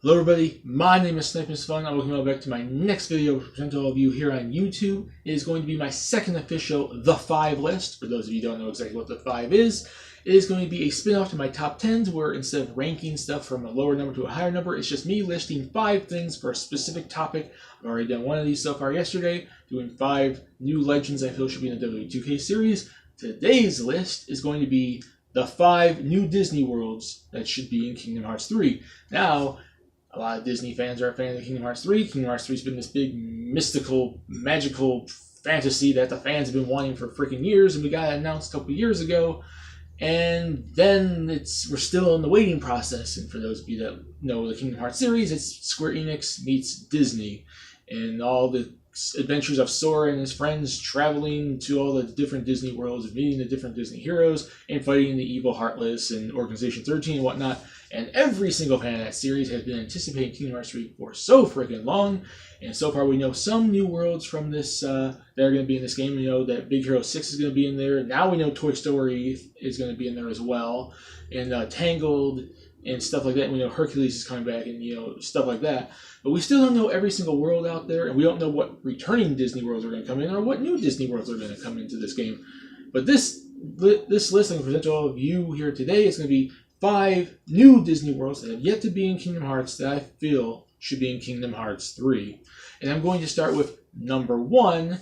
Hello everybody, my name is Snipers Fun. I'm welcome back to my next video to present to all of you here on YouTube. It is going to be my second official The 5 list. For those of you who don't know exactly what The 5 is, it is going to be a spin-off to my top 10s where instead of ranking stuff from a lower number to a higher number, it's just me listing 5 things for a specific topic. I've already done one of these so far yesterday, doing 5 new legends I feel should be in the WWE2K series. Today's list is going to be the 5 new Disney worlds that should be in Kingdom Hearts 3. Now, a lot of Disney fans are a fan of Kingdom Hearts 3. Kingdom Hearts 3 has been this big, mystical, magical fantasy that the fans have been wanting for freaking years, and we got it announced a couple years ago. And then we're still in the waiting process. And for those of you that know the Kingdom Hearts series, it's Square Enix meets Disney. And all the adventures of Sora and his friends traveling to all the different Disney worlds, meeting the different Disney heroes, and fighting the evil Heartless and Organization 13 and whatnot. And every single fan of that series has been anticipating Kingdom Hearts 3 for so freaking long. And so far we know some new worlds from this that are going to be in this game. We know that Big Hero 6 is going to be in there. Now we know Toy Story is going to be in there as well. And Tangled and stuff like that. And we know Hercules is coming back and, stuff like that. But we still don't know every single world out there. And we don't know what returning Disney worlds are going to come in or what new Disney worlds are going to come into this game. But this list I'm going to present to all of you here today is going to be 5 new Disney worlds that have yet to be in Kingdom Hearts that I feel should be in Kingdom Hearts 3. And I'm going to start with number 1,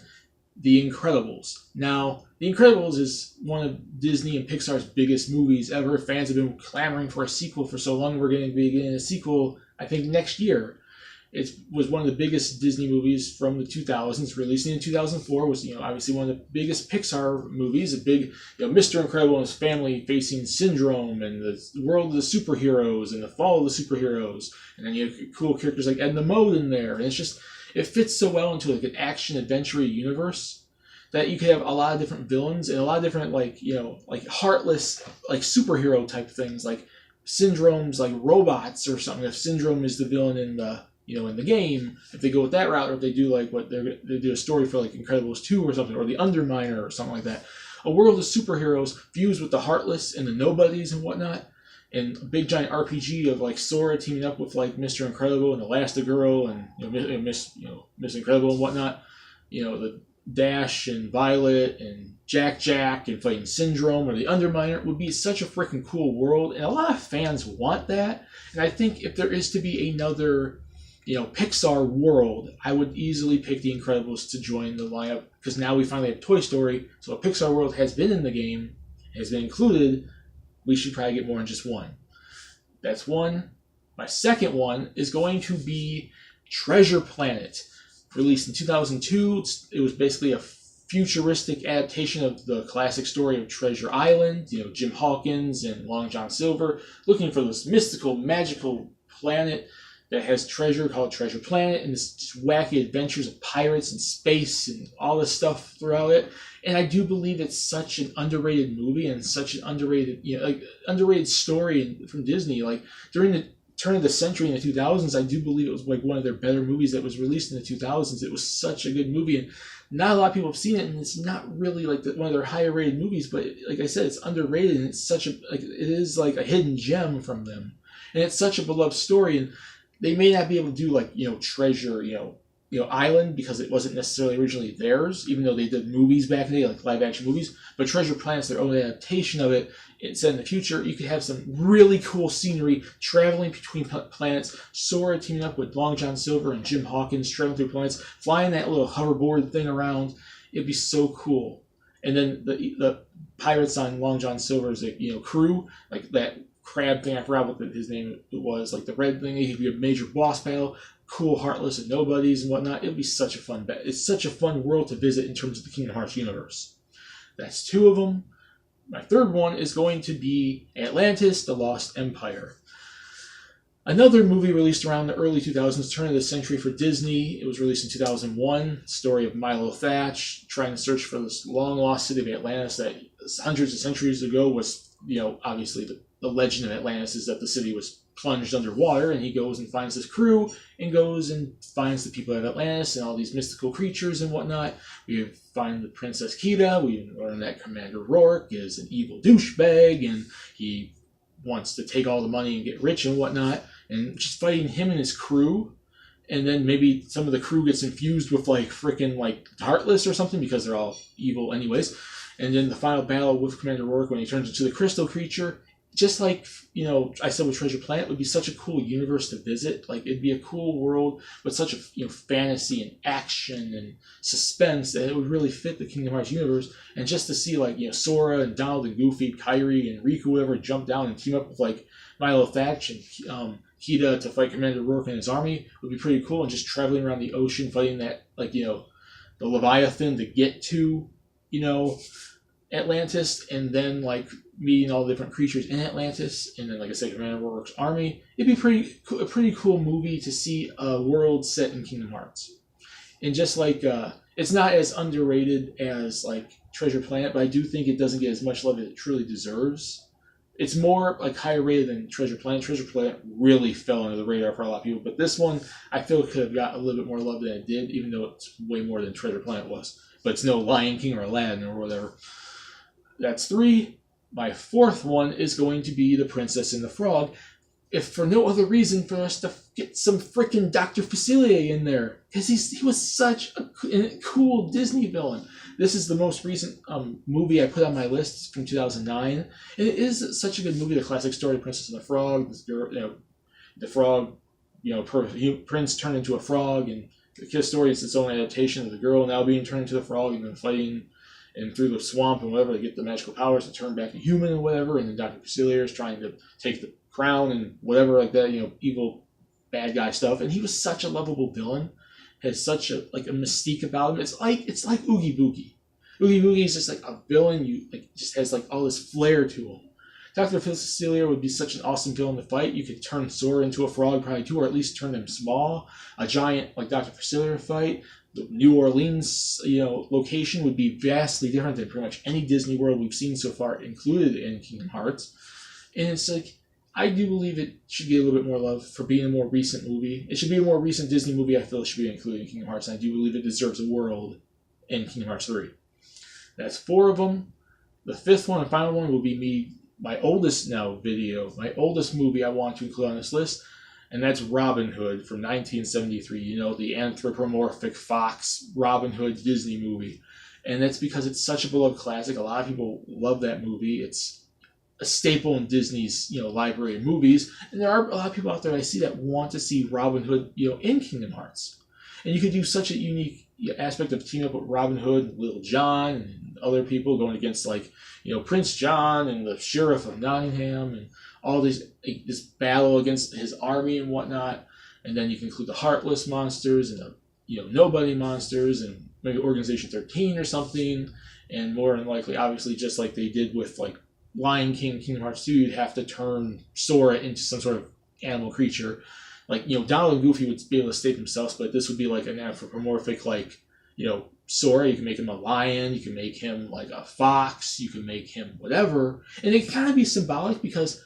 The Incredibles. Now, The Incredibles is one of Disney and Pixar's biggest movies ever. Fans have been clamoring for a sequel for so long. We're going to be getting a sequel, I think, next year. It was one of the biggest Disney movies from the 2000s, releasing in 2004. Was obviously one of the biggest Pixar movies. A big, Mr. Incredible and his family facing Syndrome and the world of the superheroes and the fall of the superheroes. And then you have cool characters like Edna Mode in there. And it fits so well into like an action adventure universe that you could have a lot of different villains and a lot of different like heartless like superhero type things like Syndrome's like robots or something. If Syndrome is the villain in the in the game, if they go with that route, or if they do like they do a story for like Incredibles 2 or something, or the Underminer or something like that. A world of superheroes fused with the Heartless and the Nobodies and whatnot, and a big giant RPG of like Sora teaming up with like Mr. Incredible and Elastigirl and Miss Incredible and whatnot. The Dash and Violet and Jack and fighting Syndrome or the Underminer would be such a freaking cool world, and a lot of fans want that. And I think if there is to be another Pixar world, I would easily pick The Incredibles to join the lineup, because now we finally have Toy Story, so a Pixar world has been in the game, has been included. We should probably get more than just one. That's one. My second one is going to be Treasure Planet. Released in 2002, it was basically a futuristic adaptation of the classic story of Treasure Island, Jim Hawkins and Long John Silver, looking for this mystical, magical planet that has treasure called Treasure Planet, and this just wacky adventures of pirates and space and all this stuff throughout it. And I do believe it's such an underrated movie and such an underrated, underrated story from Disney. Like during the turn of the century in the 2000s, I do believe it was like one of their better movies that was released in the 2000s. It was such a good movie, and not a lot of people have seen it, and it's not really like one of their higher rated movies. But like I said, it's underrated, and it's such it is like a hidden gem from them, and it's such a beloved story. And they may not be able to do like Treasure Island, because it wasn't necessarily originally theirs, even though they did movies back in the day, like live action movies. But Treasure Planet's their own adaptation of it. It's set in the future. You could have some really cool scenery traveling between planets. Sora teaming up with Long John Silver and Jim Hawkins traveling through planets, flying that little hoverboard thing around. It'd be so cool. And then the pirates on Long John Silver's crew, like that crab thing, I forgot what his name was, like the red thing. It could be a major boss battle, cool Heartless and Nobodies and whatnot. It would be such a fun it's such a fun world to visit in terms of the Kingdom Hearts universe. That's 2 of them. My third one is going to be Atlantis, The Lost Empire. Another movie released around the early 2000s, turn of the century for Disney. It was released in 2001. Story of Milo Thatch trying to search for this long-lost city of Atlantis that hundreds of centuries ago was, obviously the legend of Atlantis is that the city was plunged underwater, and he goes and finds this crew and goes and finds the people of Atlantis and all these mystical creatures and whatnot. We find the Princess Kida. We learn that Commander Rourke is an evil douchebag, and he wants to take all the money and get rich and whatnot. and just fighting him and his crew. And then maybe some of the crew gets infused with like freaking like Heartless or something because they're all evil anyways. And then the final battle with Commander Rourke when he turns into the crystal creature, just like, you know, I said with Treasure Planet, would be such a cool universe to visit. Like, it'd be a cool world with such a, you know, fantasy and action and suspense that it would really fit the Kingdom Hearts universe. And just to see, like, you know, Sora and Donald and Goofy, Kairi and Riku, whatever, jump down and team up with, like, Milo Thatch and Kida to fight Commander Rourke and his army would be pretty cool. And just traveling around the ocean, fighting that, like, you know, the Leviathan to get to, you know, Atlantis, and then, like, meeting all the different creatures in Atlantis, and then, like I said, Commander Rourke's army. It'd be a pretty cool movie to see a world set in Kingdom Hearts. And just like, it's not as underrated as, like, Treasure Planet, but I do think it doesn't get as much love as it truly deserves. It's more, like, higher rated than Treasure Planet. Treasure Planet really fell under the radar for a lot of people, but this one, I feel, could have got a little bit more love than it did, even though it's way more than Treasure Planet was. But it's no Lion King or Aladdin or whatever. That's 3. My 4th one is going to be The Princess and the Frog, if for no other reason for us to get some freaking Dr. Facilier in there, because he was such a cool Disney villain. This is the most recent movie I put on my list from 2009, and it is such a good movie. The classic story, Princess and the Frog. The frog, prince turned into a frog, and the story is its own adaptation of the girl now being turned into the frog and then fighting and through the swamp and whatever to get the magical powers to turn back to human and whatever. And then Dr. Facilier is trying to take the crown and whatever like that, evil bad guy stuff. And he was such a lovable villain, has such a mystique about him. It's like Oogie Boogie. Oogie Boogie is just like a villain. Just has like all this flair to him. Dr. Facilier would be such an awesome villain to fight. You could turn Sora into a frog probably too, or at least turn him small. A giant like Dr. Facilier fight. The New Orleans, location would be vastly different than pretty much any Disney World we've seen so far, included in Kingdom Hearts. And it's like, I do believe it should get a little bit more love for being a more recent movie. It should be a more recent Disney movie. I feel it should be included in Kingdom Hearts, and I do believe it deserves a world in Kingdom Hearts 3. That's 4 of them. The 5th one and final one will be my oldest movie I want to include on this list. And that's Robin Hood from 1973, the anthropomorphic fox Robin Hood Disney movie. And that's because it's such a beloved classic. A lot of people love that movie. It's a staple in Disney's, library of movies. And there are a lot of people out there I see that want to see Robin Hood, in Kingdom Hearts. And you could do such a unique aspect of teaming up with Robin Hood and Little John and other people going against, Prince John and the Sheriff of Nottingham and all this battle against his army and whatnot. And then you can include the Heartless monsters and the Nobody monsters and maybe Organization 13 or something. And more than likely, obviously, just like they did with Lion King, Kingdom Hearts 2, you'd have to turn Sora into some sort of animal creature. Donald and Goofy would be able to save themselves, but this would be like an anthropomorphic, Sora. You can make him a lion, you can make him like a fox, you can make him whatever. And it can kind of be symbolic because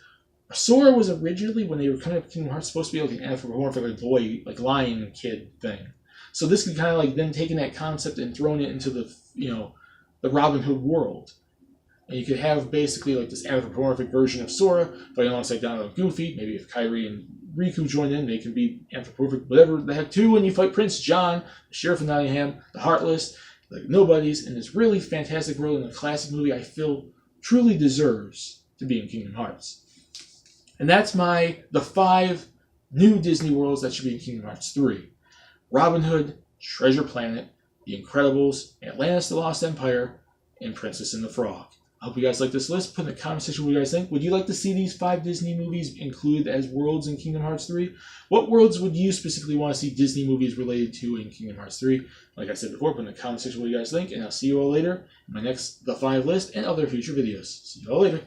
Sora was originally, when they were coming up with Kingdom Hearts, supposed to be like an anthropomorphic boy, lion kid thing. So this could kind of then taking that concept and throwing it into the, the Robin Hood world. And you could have basically this anthropomorphic version of Sora fighting alongside Donald and Goofy. Maybe if Kairi and Riku join in, they can be anthropomorphic, whatever the heck, too, when you fight Prince John, the Sheriff of Nottingham, the Heartless, Nobodies, in this really fantastic world in a classic movie I feel truly deserves to be in Kingdom Hearts. And that's the 5 new Disney worlds that should be in Kingdom Hearts 3. Robin Hood, Treasure Planet, The Incredibles, Atlantis the Lost Empire, and Princess and the Frog. I hope you guys like this list. Put in the comment section what you guys think. Would you like to see these 5 Disney movies included as worlds in Kingdom Hearts 3? What worlds would you specifically want to see Disney movies related to in Kingdom Hearts 3? Like I said before, put in the comment section what you guys think, and I'll see you all later in my next The 5 list and other future videos. See you all later.